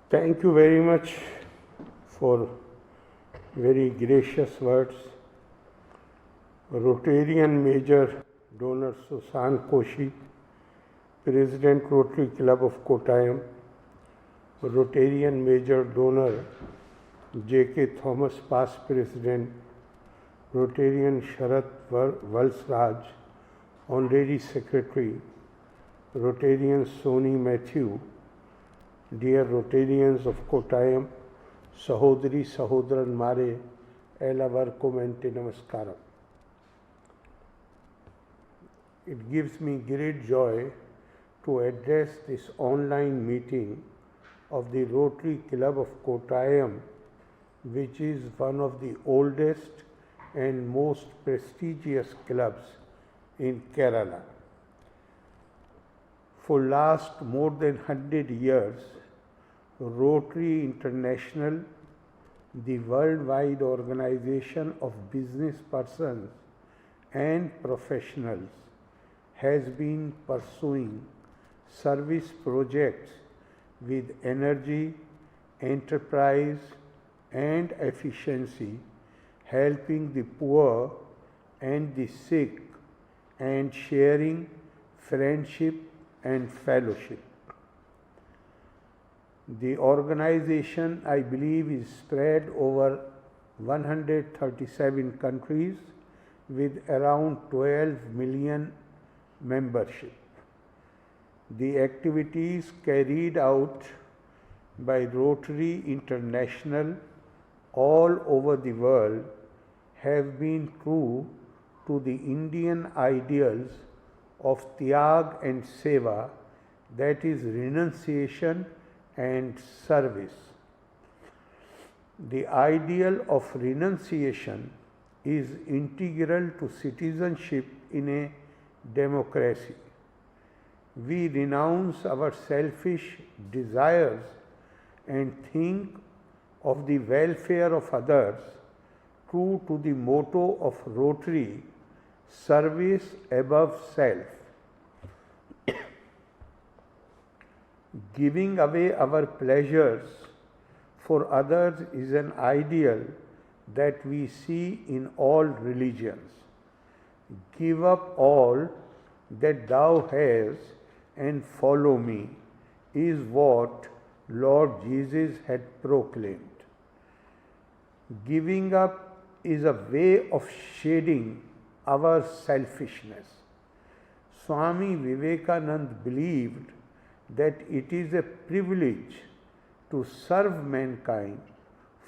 Thank you very much for very gracious words. Rotarian Major Donor Susan Koshi, President Rotary Club of Kottayam, Rotarian Major Donor J.K. Thomas, past President, Rotarian Sharat Valsraj, Honorary Secretary, Rotarian Soni Matthew, dear Rotarians of Kottayam, Sahodri Sahodran Mare, Elavarkum ante Namaskaram. It gives me great joy to address this online meeting of the Rotary Club of Kottayam, which is one of the oldest and most prestigious clubs in Kerala. For last more than 100 years, Rotary International, the worldwide organization of business persons and professionals, has been pursuing service projects with energy, enterprise, and efficiency, helping the poor and the sick, and sharing friendship and fellowship. The organization, I believe, is spread over 137 countries with around 12 million membership. The activities carried out by Rotary International all over the world have been true to the Indian ideals of Tyag and Seva, that is renunciation and service. The ideal of renunciation is integral to citizenship in a democracy. We renounce our selfish desires and think of the welfare of others, true to the motto of Rotary, service above self. Giving away our pleasures for others is an ideal that we see in all religions. Give up all that thou hast and follow me is what Lord Jesus had proclaimed. Giving up is a way of shedding our selfishness. Swami Vivekananda believed that it is a privilege to serve mankind,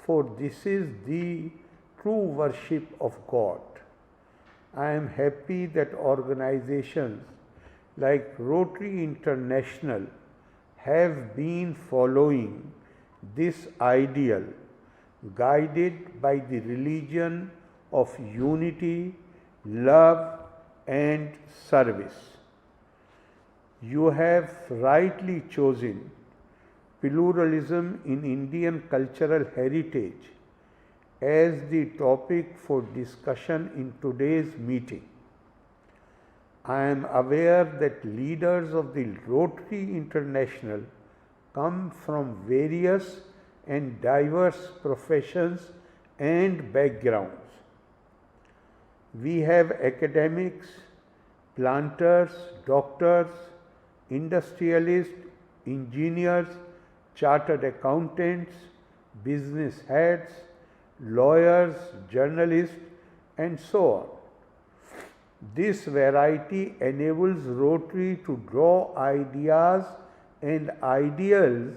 for this is the true worship of God. I am happy that organizations like Rotary International have been following this ideal, guided by the religion of unity, love, and service. You have rightly chosen pluralism in Indian cultural heritage as the topic for discussion in today's meeting. I am aware that leaders of the Rotary International come from various and diverse professions and backgrounds. We have academics, planters, doctors, industrialists, engineers, chartered accountants, business heads, lawyers, journalists, and so on. This variety enables Rotary to draw ideas and ideals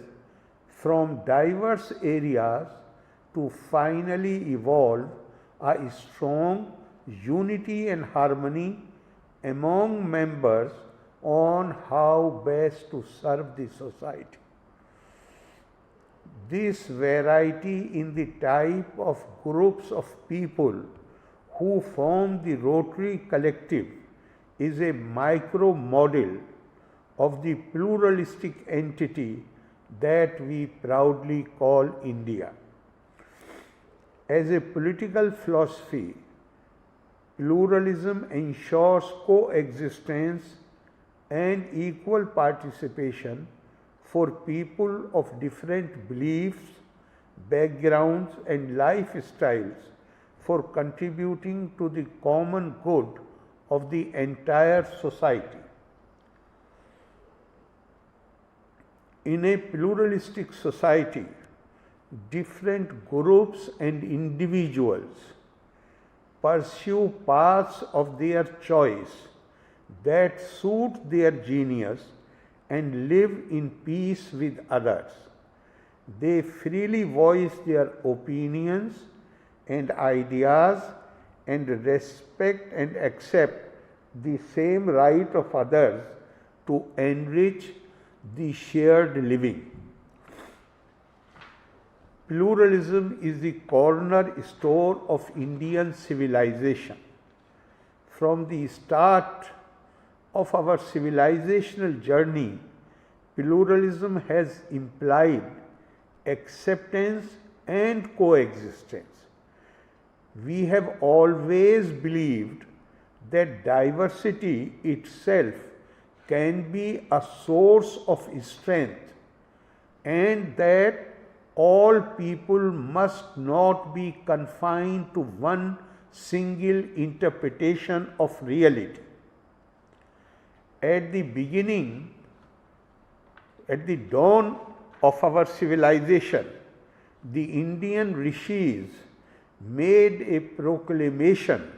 from diverse areas to finally evolve a strong unity and harmony among members on how best to serve the society. This variety in the type of groups of people who form the Rotary Collective is a micro model of the pluralistic entity that we proudly call India. As a political philosophy, pluralism ensures coexistence and equal participation for people of different beliefs, backgrounds, and lifestyles for contributing to the common good of the entire society. In a pluralistic society, different groups and individuals pursue paths of their choice that suit their genius and live in peace with others. They freely voice their opinions and ideas and respect and accept the same right of others to enrich the shared living. Pluralism is the cornerstone of Indian civilization. From the start of our civilizational journey, pluralism has implied acceptance and coexistence. We have always believed that diversity itself can be a source of strength and that all people must not be confined to one single interpretation of reality. At the beginning, at the dawn of our civilization, the Indian rishis made a proclamation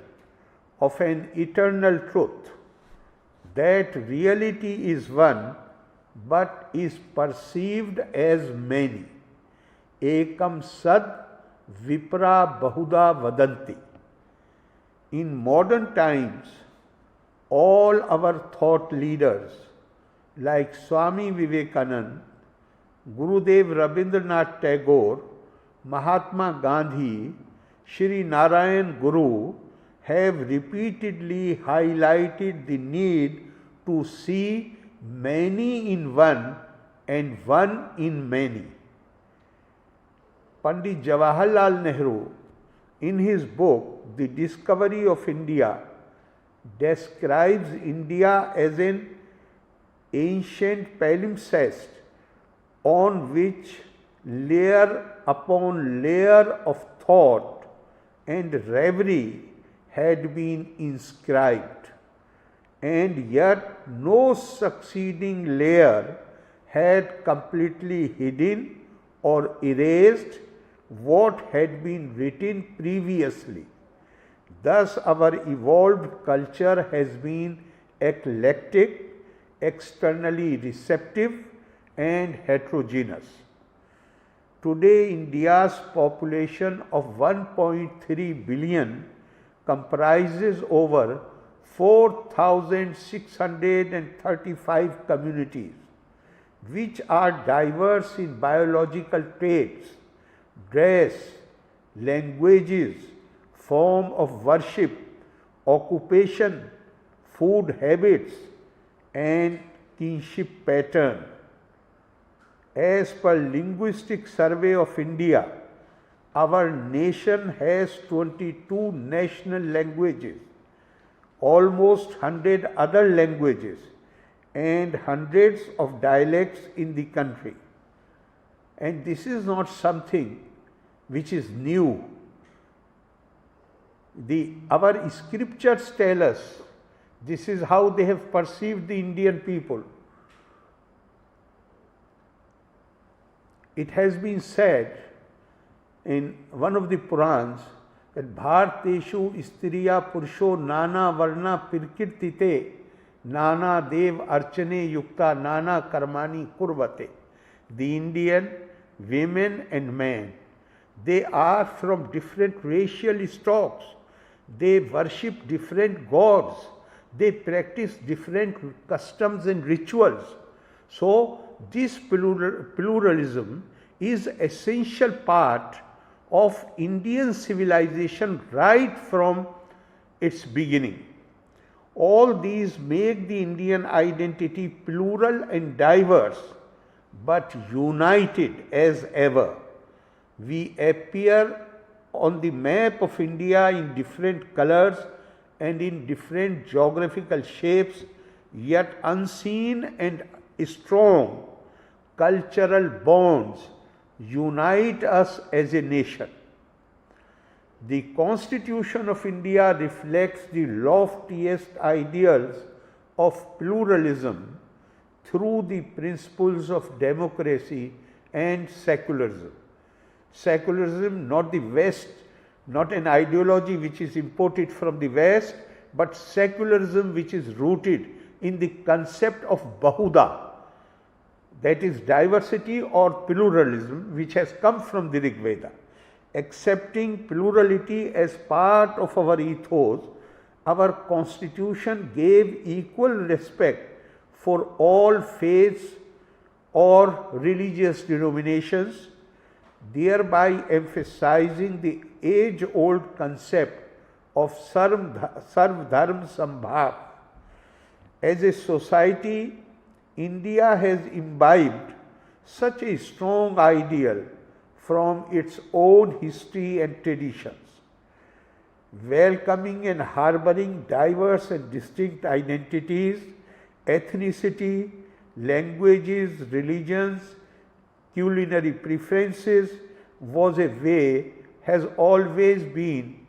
of an eternal truth, that reality is one but is perceived as many. Ekam sad vipra bahuda vadanti. In modern times, all our thought leaders like Swami Vivekananda, Gurudev Rabindranath Tagore, Mahatma Gandhi, Shri Narayan Guru have repeatedly highlighted the need to see many in one and one in many. Pandit Jawaharlal Nehru, in his book The Discovery of India, describes India as an ancient palimpsest on which layer upon layer of thought and reverie had been inscribed, and yet no succeeding layer had completely hidden or erased what had been written previously. Thus, our evolved culture has been eclectic, externally receptive, and heterogeneous. Today, India's population of 1.3 billion comprises over 4,635 communities, which are diverse in biological traits, dress, languages, form of worship, occupation, food habits, and kinship pattern. As per Linguistic Survey of India, our nation has 22 national languages, almost 100 other languages, and hundreds of dialects in the country. And this is not something which is new. Our scriptures tell us this is how they have perceived the Indian people. It has been said in one of the Purans that Bharteshu Striya Purusho Nana Varna Pirkirtite Nana Dev Archane Yukta Nana Karmani Kurvate. The Indian women and men, they are from different racial stocks. They worship different gods. They practice different customs and rituals. So, this pluralism is essential part of Indian civilization right from its beginning. All these make the Indian identity plural and diverse, but united as ever. We appear on the map of India in different colors and in different geographical shapes, yet unseen and strong, cultural bonds unite us as a nation. The Constitution of India reflects the loftiest ideals of pluralism through the principles of democracy and secularism. Secularism, not the West, not an ideology which is imported from the West, but secularism which is rooted in the concept of Bahuda, that is diversity or pluralism, which has come from the Rig Veda. Accepting plurality as part of our ethos, our constitution gave equal respect for all faiths or religious denominations, thereby emphasizing the age-old concept of Sarv Dharm Sambhav. As a society, India has imbibed such a strong ideal from its own history and traditions. Welcoming and harboring diverse and distinct identities, ethnicity, languages, religions, culinary preferences has always been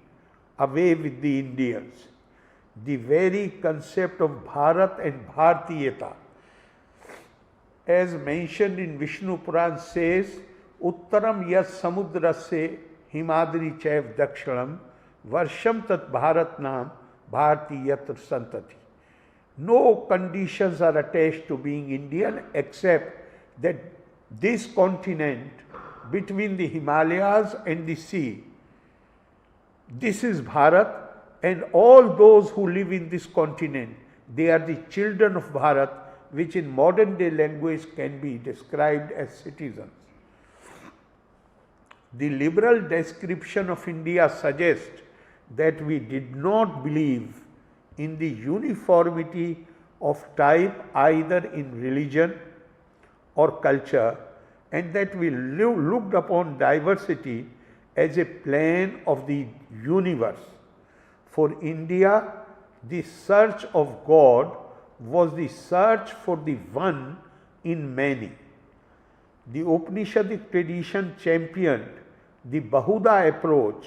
a way with the Indians. The very concept of Bharat and Bhartiyata, as mentioned in Vishnu Puran, says, Uttaram yas samudrasya himadri chaiv dakshanam varsham tat bharatnam bhartiyatra santati. No conditions are attached to being Indian except that this continent between the Himalayas and the sea, this is Bharat, and all those who live in this continent, they are the children of Bharat, which in modern day language can be described as citizens. The liberal description of India suggests that we did not believe in the uniformity of type either in religion or culture, and that we looked upon diversity as a plan of the universe. For India, the search of God was the search for the one in many. The Upanishadic tradition championed the Bahuda approach,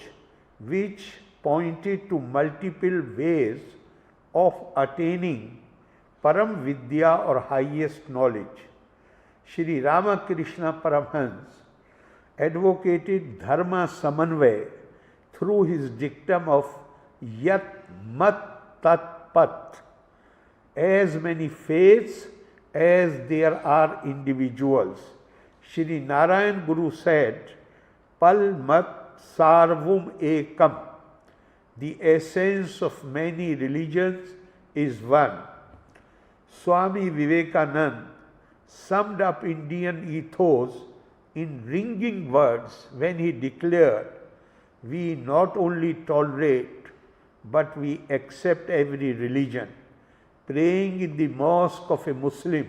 which pointed to multiple ways of attaining Param Vidya or highest knowledge. Shri Ramakrishna Paramhans advocated Dharma Samanvay through his dictum of Yat Mat Tat Pat, as many faiths as there are individuals. Shri Narayan Guru said, Pal Mat Sarvum Ekam, the essence of many religions is one. Swami Vivekananda summed up Indian ethos in ringing words when he declared, we not only tolerate but we accept every religion. Praying in the mosque of a Muslim,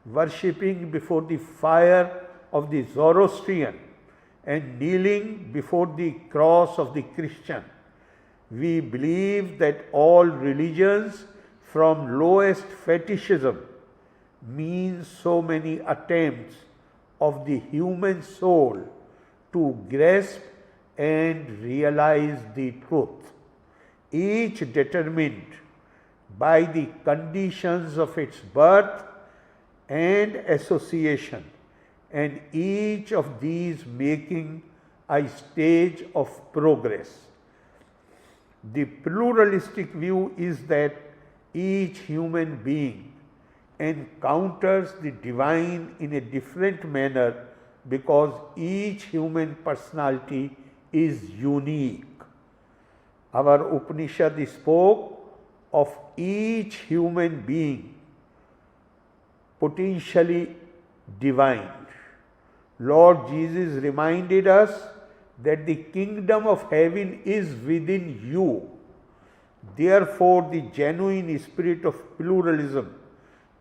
worshipping before the fire of the Zoroastrian, and kneeling before the cross of the Christian. We believe that all religions, from lowest fetishism, mean so many attempts of the human soul to grasp and realize the truth, each determined by the conditions of its birth and association, and each of these making a stage of progress. The pluralistic view is that each human being encounters the divine in a different manner because each human personality is unique. Our Upanishad spoke of each human being potentially divine. Lord Jesus reminded us that the kingdom of heaven is within you. Therefore, the genuine spirit of pluralism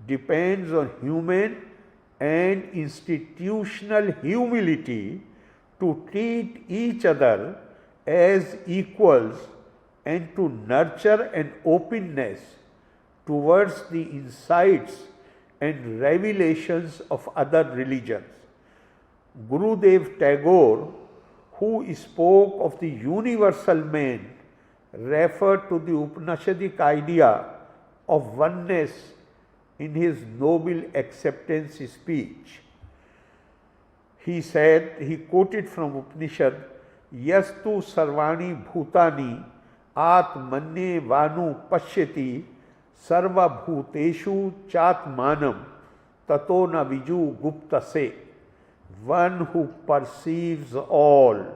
depends on human and institutional humility to treat each other as equals and to nurture an openness towards the insights and revelations of other religions. Gurudev Tagore, who spoke of the universal man, referred to the Upanishadic idea of oneness in his noble acceptance speech. He said, he quoted from Upanishad, Yastu sarvani bhutani atmanye vanu pashyati sarva bhuteshu chatmanam tato na viju gupta se. One who perceives all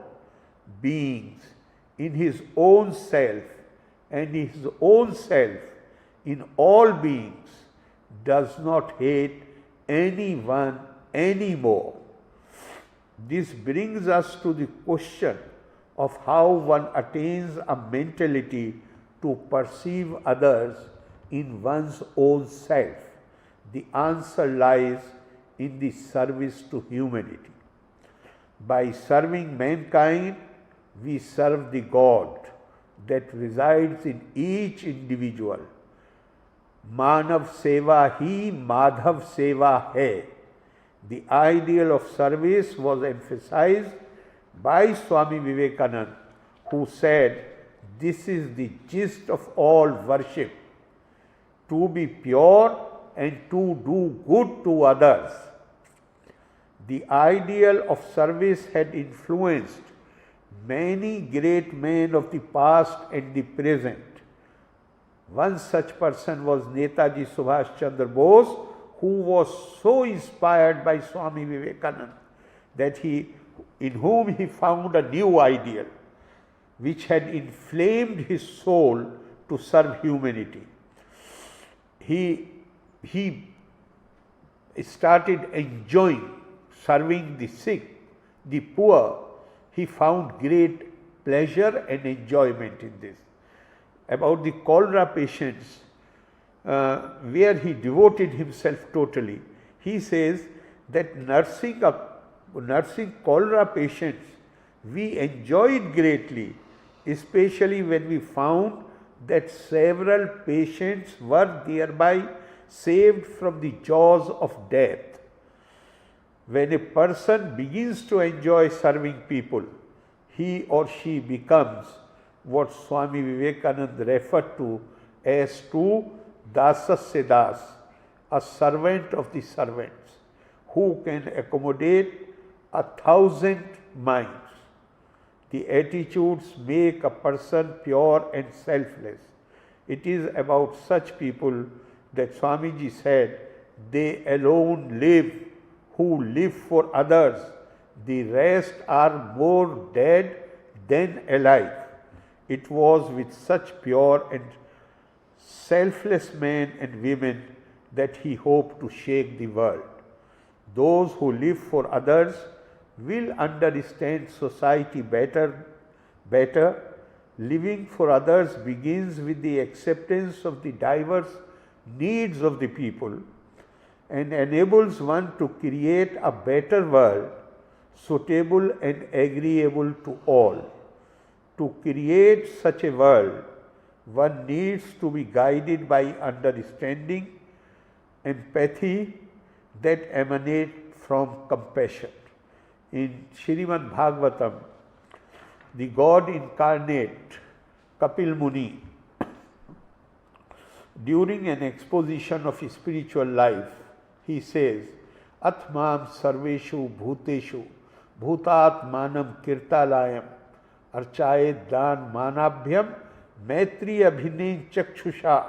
beings in his own self and his own self in all beings does not hate anyone anymore. This brings us to the question of how one attains a mentality to perceive others in one's own self. The answer lies in the service to humanity. By serving mankind, we serve the God that resides in each individual. Manav seva hi Madhav seva hai. The ideal of service was emphasized by Swami Vivekananda, who said, this is the gist of all worship, to be pure and to do good to others. The ideal of service had influenced many great men of the past and the present. One such person was Netaji Subhash Chandra Bose, who was so inspired by Swami Vivekananda that in whom he found a new ideal which had inflamed his soul to serve humanity. He started enjoying serving the sick, the poor. He found great pleasure and enjoyment in this. About the cholera patients, where he devoted himself totally, he says that nursing cholera patients, we enjoyed greatly, especially when we found that several patients were thereby saved from the jaws of death. When a person begins to enjoy serving people, he or she becomes what Swami Vivekananda referred to as to Dasasya Das, a servant of the servants, who can accommodate 1,000 minds. The attitudes make a person pure and selfless. It is about such people that Swamiji said, they alone live who live for others. The rest are more dead than alive. It was with such pure and selfless men and women that he hoped to shake the world. Those who live for others will understand society better. Living for others begins with the acceptance of the diverse needs of the people and enables one to create a better world suitable and agreeable to all. To create such a world, one needs to be guided by understanding, empathy that emanate from compassion. In Srimad Bhagavatam, the God incarnate, Kapil Muni, during an exposition of his spiritual life, he says, Atmam sarveshu bhuteshu bhutatmanam kirtalayam archayet dan manabhyam maitri abhine chakshusha.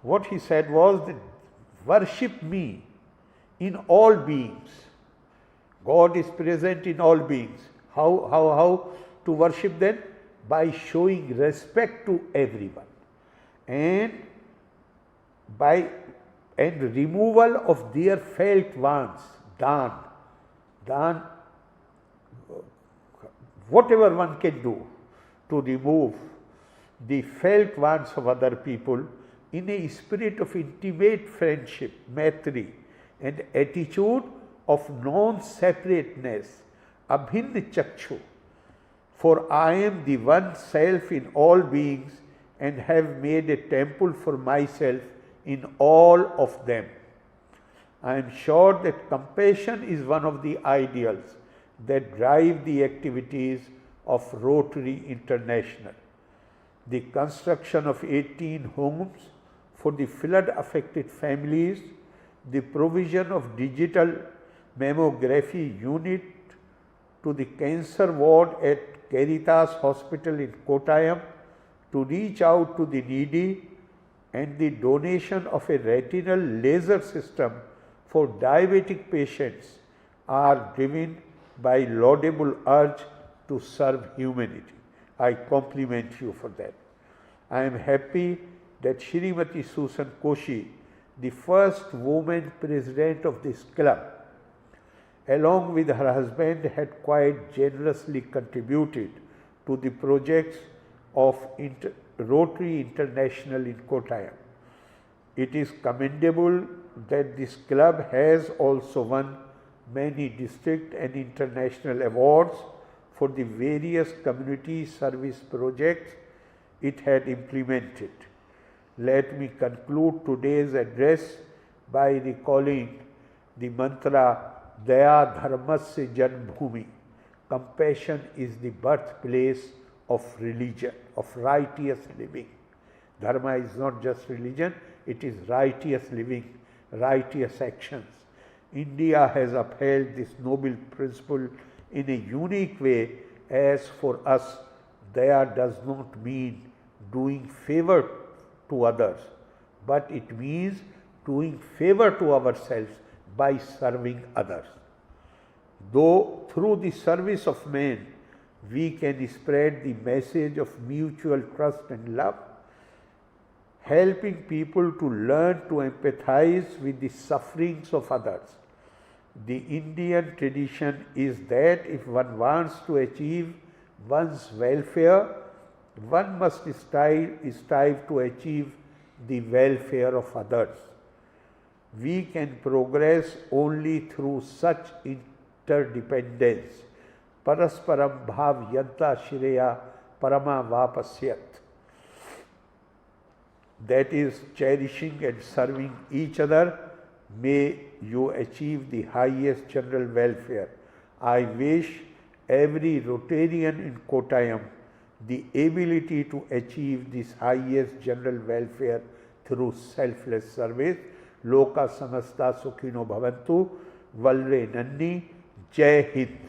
What he said was that worship me in all beings. God is present in all beings. How to worship then? By showing respect to everyone and removal of their felt wants, dan, whatever one can do to remove the felt wants of other people in a spirit of intimate friendship, maitri, and attitude of non-separateness, abhinna chakshu. For I am the one self in all beings and have made a temple for myself in all of them. I am sure that compassion is one of the ideals that drive the activities of Rotary International. The construction of 18 homes for the flood affected families, the provision of digital mammography unit to the cancer ward at Caritas Hospital in Kottayam to reach out to the needy, and the donation of a retinal laser system for diabetic patients are driven by laudable urge to serve humanity. I compliment you for that. I am happy that Shrimati Susan Koshi, the first woman president of this club, along with her husband, had quite generously contributed to the projects of Rotary International in Kottayam. It is commendable that this club has also won many district and international awards for the various community service projects it had implemented. Let me conclude today's address by recalling the mantra Daya Dharmasya Janmbhumi. Compassion is the birthplace of religion, of righteous living. Dharma is not just religion, it is righteous living, righteous actions. India has upheld this noble principle in a unique way. As for us, Daya does not mean doing favor to others, but it means doing favor to ourselves by serving others. Though through the service of men, we can spread the message of mutual trust and love, helping people to learn to empathize with the sufferings of others. The Indian tradition is that if one wants to achieve one's welfare, one must strive to achieve the welfare of others. We can progress only through such interdependence. Parasparam bhav yanta shreya parama vapasyat. That is, cherishing and serving each other, may you achieve the highest general welfare. I wish every Rotarian in Kottayam the ability to achieve this highest general welfare through selfless service. Loka samasta sukhino bhavantu. Valre Nanni. Jai Hind.